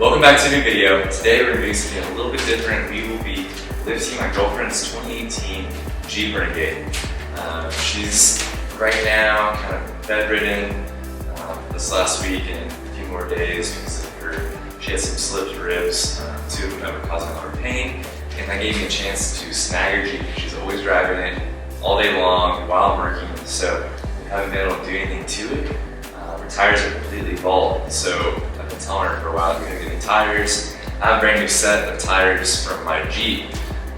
Welcome back to a new video. Today we're going to do something a little bit different. We will be lifting my girlfriend's 2018 Jeep Renegade. She's right now kind of bedridden this last week and a few more days because of she had some slipped ribs, two of them that were causing a lot of pain. And that gave me a chance to snag her Jeep. She's always driving it all day long while I'm working, so we haven't been able to do anything to it. Her tires are completely bald, so I've been telling her for a while, we're gonna get new tires. I have a brand new set of tires from my Jeep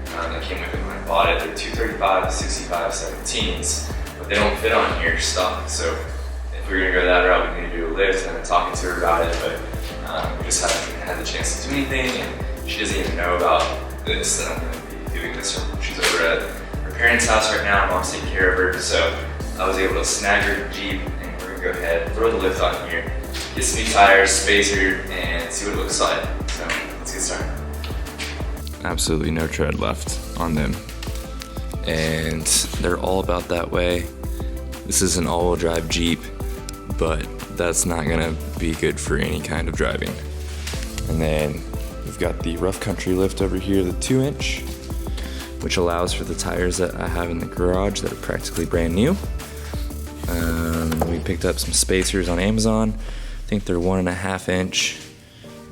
that came with it when I bought it. They're 235 65 17s, but they don't fit on here stock. So if we were gonna go that route, we need to do a lift. I've been talking to her about it, but we just haven't had the chance to do anything, and she doesn't even know about this, that I'm gonna be doing this. She's over at her parents' house right now. Mom's taking care of her, so I was able to snag her Jeep, and we're gonna go ahead, throw the lift on here, get some new tires, spacer, and see what it looks like. So let's get started. Absolutely no tread left on them, and they're all about that way. This is an all-wheel drive Jeep, but that's not gonna be good for any kind of driving. And then we've got the rough country lift over here, the 2-inch, which allows for the tires that I have in the garage that are practically brand new. We picked up some spacers on Amazon. I think they're 1.5 inch.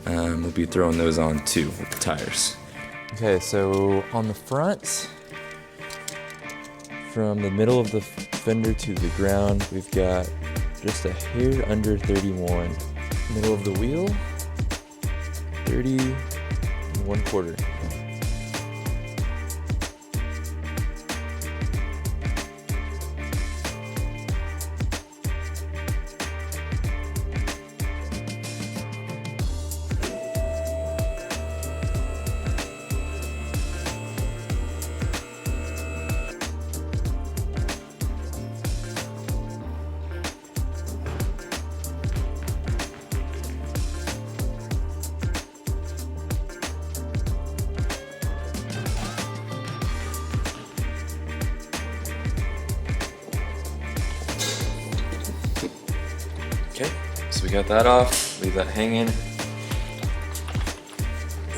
We'll be throwing those on too with the tires. Okay, so on the front, from the middle of the fender to the ground, we've got just a hair under 31. Middle of the wheel, 30 1/4. Okay, so we got that off, leave that hanging.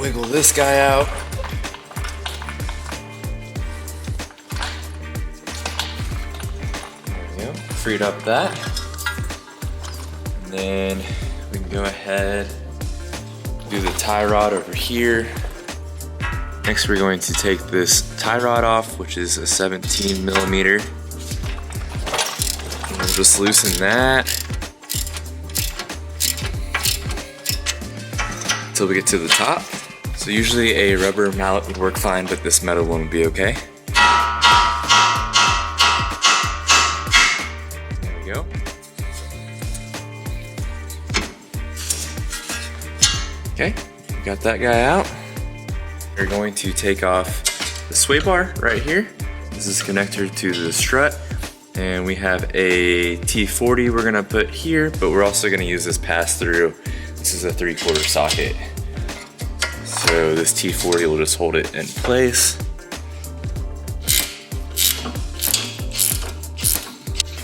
Wiggle this guy out. There we go, freed up that. And then we can go ahead, do the tie rod over here. Next we're going to take this tie rod off, which is a 17 millimeter. And we'll just loosen that until we get to the top. So usually a rubber mallet would work fine, but this metal one would be okay. There we go. Okay, we got that guy out. We're going to take off the sway bar right here. This is connector to the strut. And we have a T40 we're gonna put here, but we're also gonna use this pass-through. This is a 3/4 socket. So this T40 will just hold it in place.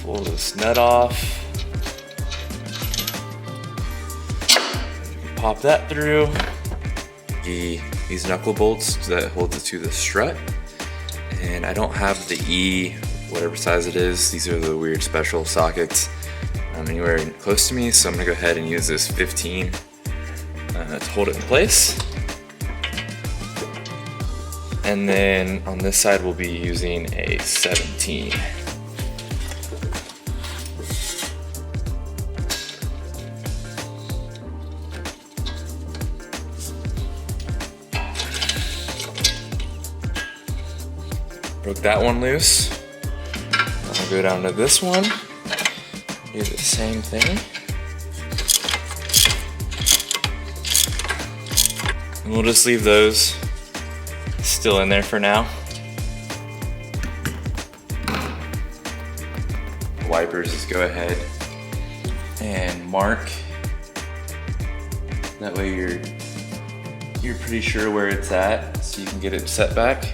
Pull this nut off. Pop that through. These knuckle bolts that holds it to the strut. And I don't have the E, whatever size it is. These are the weird special sockets anywhere close to me, so I'm gonna go ahead and use this 15 to hold it in place. And then on this side we'll be using a 17. Broke that one loose. I'll go down to this one. Do the same thing. And we'll just leave those still in there for now. Wipers, just go ahead and mark. That way you're pretty sure where it's at, so you can get it set back.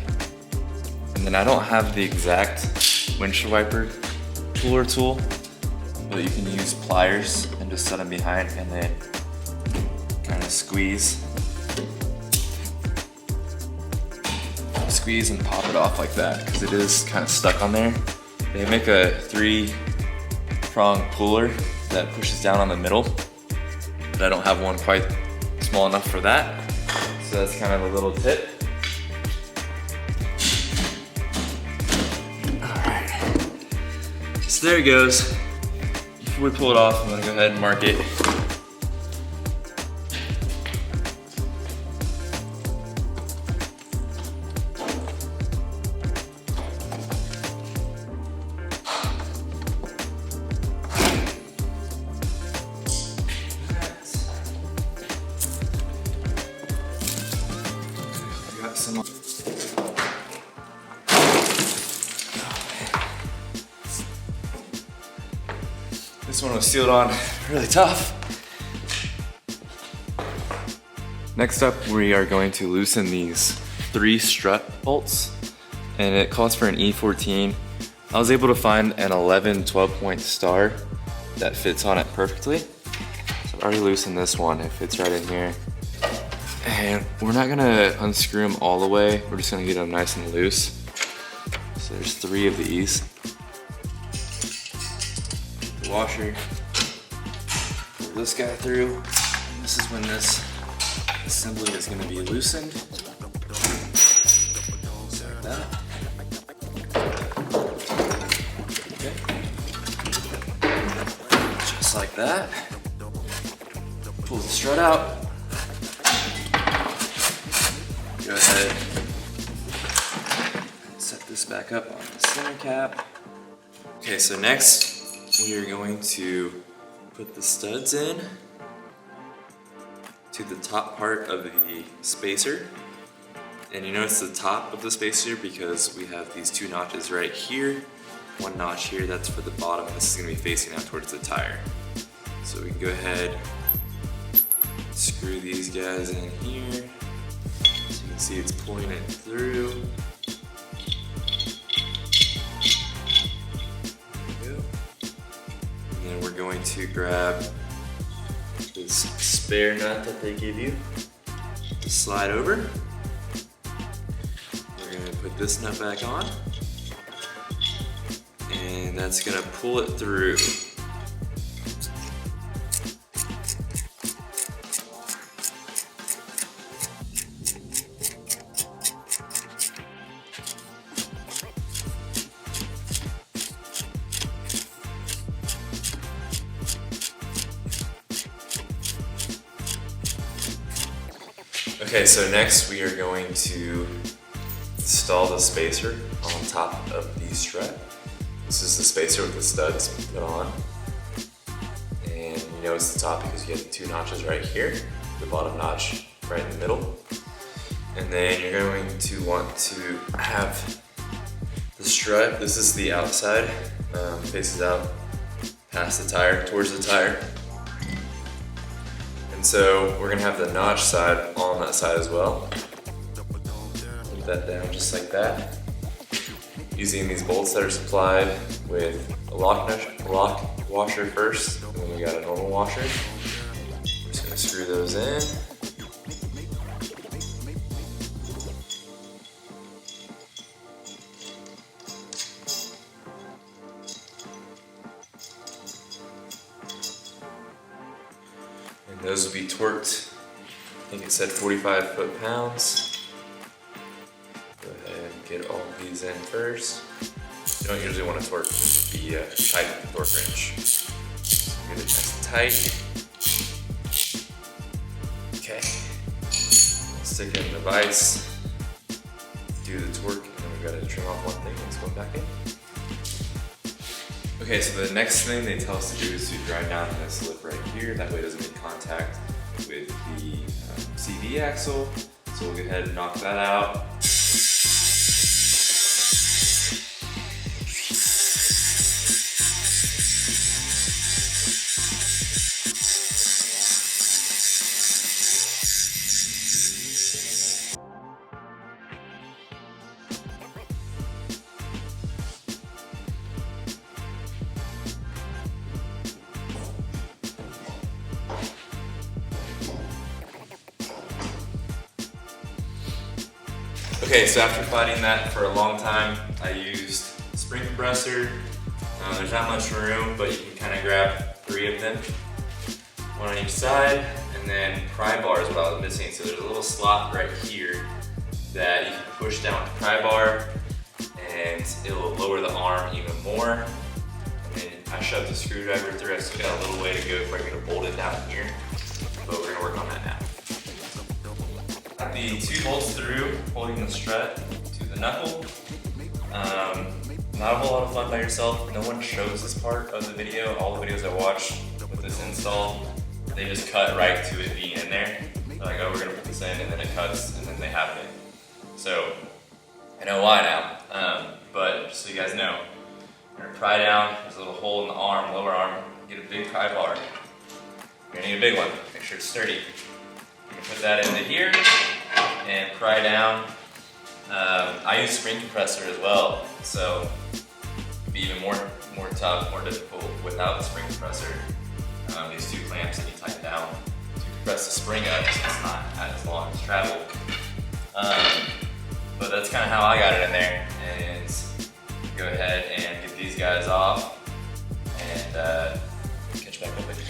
And then I don't have the exact windshield wiper tool, but you can use pliers and just set them behind and then kind of gonna squeeze and pop it off like that because it is kind of stuck on there. They make a 3-prong puller that pushes down on the middle, but I don't have one quite small enough for that. So that's kind of a little tip. Alright, so there it goes. Before we pull it off, I'm gonna go ahead and mark it. This one was sealed on really tough. Next up, we are going to loosen these 3 strut bolts, and it calls for an E14. I was able to find an 11-12 point star that fits on it perfectly. So I've already loosened this one, it fits right in here. And we're not gonna unscrew them all the way, we're just gonna get them nice and loose. So there's 3 of these. The washer, pull this guy through. And this is when this assembly is gonna be loosened. Just like that. Okay. Just like that. Pull the strut out. Go ahead, set this back up on the center cap. Okay, so next we are going to put the studs in to the top part of the spacer. And you notice the top of the spacer because we have these 2 notches right here, 1 notch here, that's for the bottom. This is gonna be facing out towards the tire. So we can go ahead, screw these guys in here. See, it's pulling it through. There we go. And then we're going to grab this spare nut that they give you to slide over. We're going to put this nut back on, and that's going to pull it through. Okay, so next we are going to install the spacer on top of the strut. This is the spacer with the studs put on. And you know it's the top because you have the 2 notches right here, the bottom notch right in the middle. And then you're going to want to have the strut, this is the outside, faces out past the tire, towards the tire. So we're gonna have the notch side on that side as well. Put that down just like that. Using these bolts that are supplied with a lock washer first, and then we got a normal washer. We're just gonna screw those in. And those will be torqued, I think it said 45 foot-pounds. Go ahead and get all of these in first. You don't usually want to torque the tight torque wrench. Get it nice and tight. Okay. Stick it in the vise, do the torque, and then we've got to trim off one thing and it's going back in. Okay, so the next thing they tell us to do is to drive down this lip right here. That way it doesn't make contact with the CV axle. So we'll go ahead and knock that out. Okay, so after fighting that for a long time, I used spring compressor. There's not much room, but you can kind of grab 3 of them, 1 on each side, and then pry bar is what I was missing. So there's a little slot right here that you can push down with the pry bar, and it will lower the arm even more. And then I shoved the screwdriver through. I still got a little way to go before I get to bolt it down here, but we're gonna work on that now. Got the 2 bolts through, holding the strut to the knuckle. Not a whole lot of fun by yourself. No one shows this part of the video. All the videos I watch with this install, they just cut right to it being in there. They're like, oh, we're gonna put this in, and then it cuts, and then they have it. So, I know why now, but just so you guys know, you're gonna pry down, there's a little hole in the arm, lower arm, get a big pry bar. You're gonna need a big one, make sure it's sturdy. You can put that into here, and pry down. I use spring compressor as well, so it'd be even more tough, more difficult without the spring compressor. These 2 clamps that you tighten down to compress the spring up, so it's not as long as travel. But that's kind of how I got it in there, and go ahead and get these guys off and catch back up with you.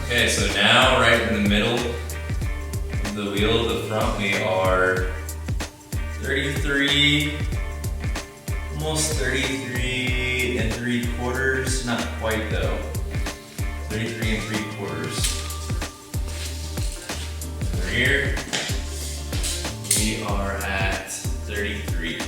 Okay, so now right in the middle of the wheel, the front, we are 33, almost 33 and 3/4, not quite though. 33 and 3/4. Rear, we are at 33.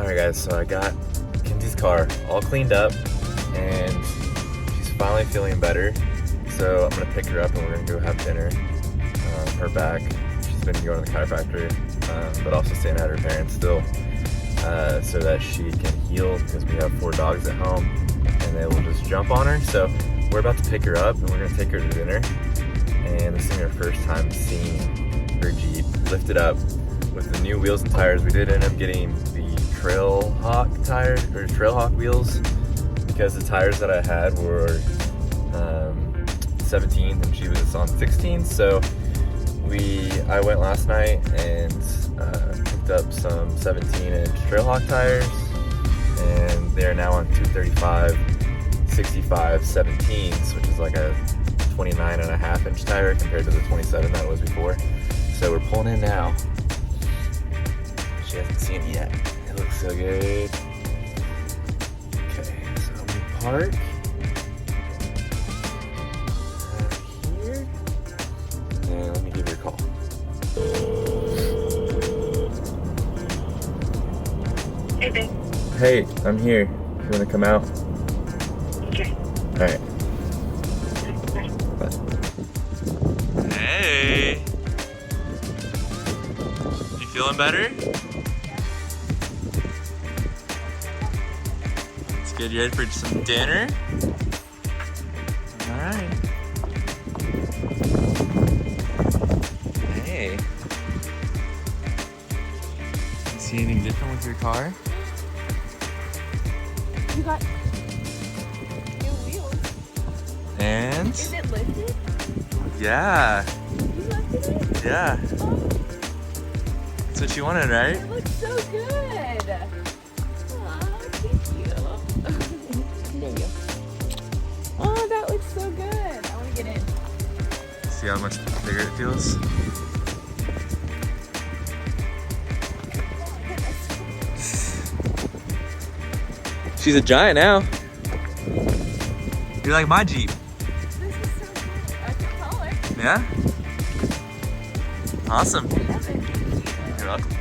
Alright guys, so I got Kenzie's car all cleaned up and she's finally feeling better. So I'm gonna pick her up and we're gonna go have dinner. Her back, she's been going to the chiropractor, but also staying at her parents still, so that she can heal because we have 4 dogs at home and they will just jump on her. So we're about to pick her up and we're gonna take her to dinner. And this is our first time seeing her Jeep lifted up with the new wheels and tires. We did end up getting the Trailhawk tires, or Trailhawk wheels, because the tires that I had were 17 and she was on 16. So I went last night and picked up some 17-inch Trailhawk tires, and they are now on 235 65 17s, which is like a 29.5-inch tire compared to the 27 that it was before. So we're pulling in now. She hasn't seen it yet. It looks so good. Okay, so we park right here. And let me give you a call. Hey, babe. Hey, I'm here. You wanna come out? Okay. Alright. Bye. Hey! You feeling better? It's good. You ready for some dinner? Alright. Hey. You see anything different with your car? You got new wheels. And? Is it lifted? Yeah. You lifted it? Yeah. Oh, That's what you wanted, right? it looks so good. Aw, thank you. There you go. Oh, that looks so good. I want to get in. See how much bigger it feels? Oh my goodness. She's a giant now. You're like my Jeep. This is so cool. I can call her. Yeah? Awesome. I love it. Thank you. You're welcome.